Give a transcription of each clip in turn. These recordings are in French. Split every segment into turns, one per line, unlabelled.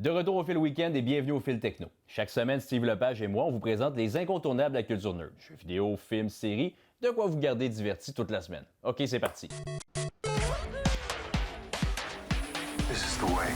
De retour au fil week-end et bienvenue au fil techno. Chaque semaine, Steve Lepage et moi, on vous présente les incontournables de la culture nerd. Jeux vidéo, films, séries, de quoi vous garder divertis toute la semaine. Ok, c'est parti.
This is the way.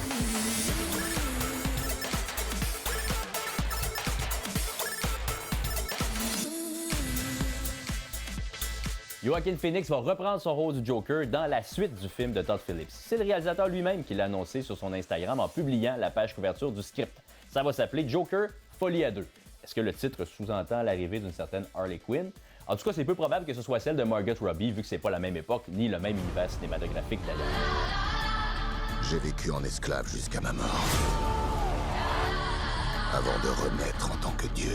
Joaquin Phoenix va reprendre son rôle du Joker dans la suite du film de Todd Phillips. C'est le réalisateur lui-même qui l'a annoncé sur son Instagram en publiant la page couverture du script. Ça va s'appeler Joker, Folie à deux. Est-ce que le titre sous-entend l'arrivée d'une certaine Harley Quinn? En tout cas, c'est peu probable que ce soit celle de Margot Robbie, vu que c'est pas la même époque ni le même univers cinématographique d'ailleurs.
J'ai vécu en esclave jusqu'à ma mort. Avant de renaître en tant que Dieu.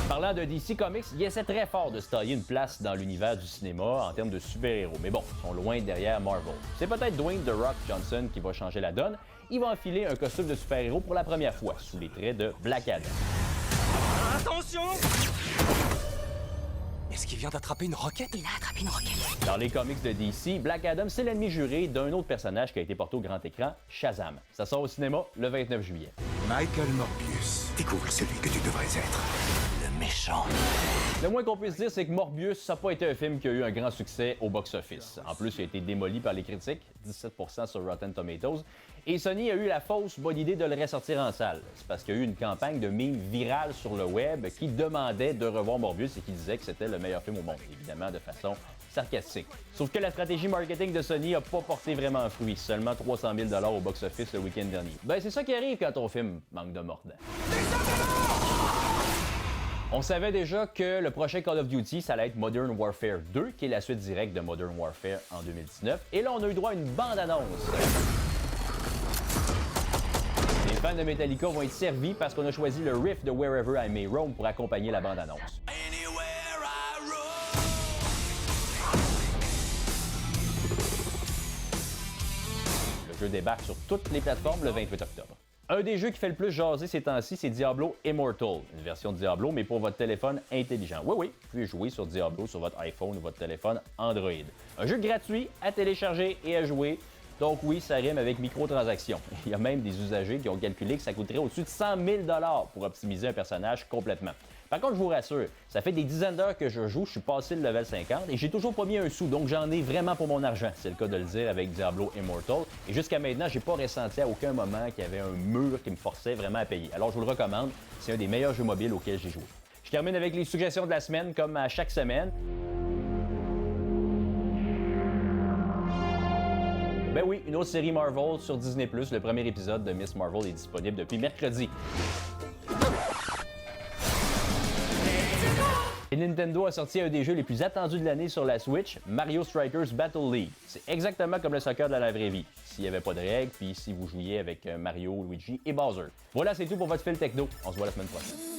Parlant de DC Comics, il essaie très fort de se tailler une place dans l'univers du cinéma en termes de super-héros. Mais bon, ils sont loin derrière Marvel. C'est peut-être Dwayne The Rock Johnson qui va changer la donne. Il va enfiler un costume de super-héros pour la première fois, sous les traits de Black Adam.
Attention! Est-ce qu'il vient d'attraper une roquette?
Il a attrapé une roquette.
Dans les comics de DC, Black Adam, c'est l'ennemi juré d'un autre personnage qui a été porté au grand écran, Shazam. Ça sort au cinéma le 29 juillet.
Michael Morbius, découvre celui que tu devrais être.
Le méchant.
Le moins qu'on puisse dire, c'est que Morbius, ça n'a pas été un film qui a eu un grand succès au box-office. En plus, il a été démoli par les critiques, 17% sur Rotten Tomatoes. Et Sony a eu la fausse bonne idée de le ressortir en salle. C'est parce qu'il y a eu une campagne de mimes virale sur le web qui demandait de revoir Morbius et qui disait que c'était le meilleur film au monde, évidemment de façon sarcastique. Sauf que la stratégie marketing de Sony n'a pas porté vraiment fruit, seulement 300 000 au box-office le week-end dernier. Ben c'est ça qui arrive quand ton film manque de mordant. On savait déjà que le prochain Call of Duty, ça allait être Modern Warfare 2, qui est la suite directe de Modern Warfare en 2019. Et là, on a eu droit à une bande-annonce. Les fans de Metallica vont être servis parce qu'on a choisi le riff de Wherever I May Roam pour accompagner la bande-annonce. Le jeu débarque sur toutes les plateformes le 28 octobre. Un des jeux qui fait le plus jaser ces temps-ci, c'est Diablo Immortal, une version de Diablo, mais pour votre téléphone intelligent. Oui, vous pouvez jouer sur Diablo sur votre iPhone ou votre téléphone Android. Un jeu gratuit à télécharger et à jouer. Donc oui, ça rime avec microtransactions. Il y a même des usagers qui ont calculé que ça coûterait au-dessus de 100 000 pour optimiser un personnage complètement. Par contre, je vous rassure, ça fait des dizaines d'heures que je joue, je suis passé le level 50 et j'ai toujours pas mis un sou, donc j'en ai vraiment pour mon argent. C'est le cas de le dire avec Diablo Immortal. Et jusqu'à maintenant, j'ai pas ressenti à aucun moment qu'il y avait un mur qui me forçait vraiment à payer. Alors je vous le recommande, c'est un des meilleurs jeux mobiles auxquels j'ai joué. Je termine avec les suggestions de la semaine, comme à chaque semaine. Ben oui, une autre série Marvel sur Disney+. Le premier épisode de Miss Marvel est disponible depuis mercredi. Et Nintendo a sorti un des jeux les plus attendus de l'année sur la Switch, Mario Strikers Battle League. C'est exactement comme le soccer de la vraie vie. S'il n'y avait pas de règles, puis si vous jouiez avec Mario, Luigi et Bowser. Voilà, c'est tout pour votre fil techno. On se voit la semaine prochaine.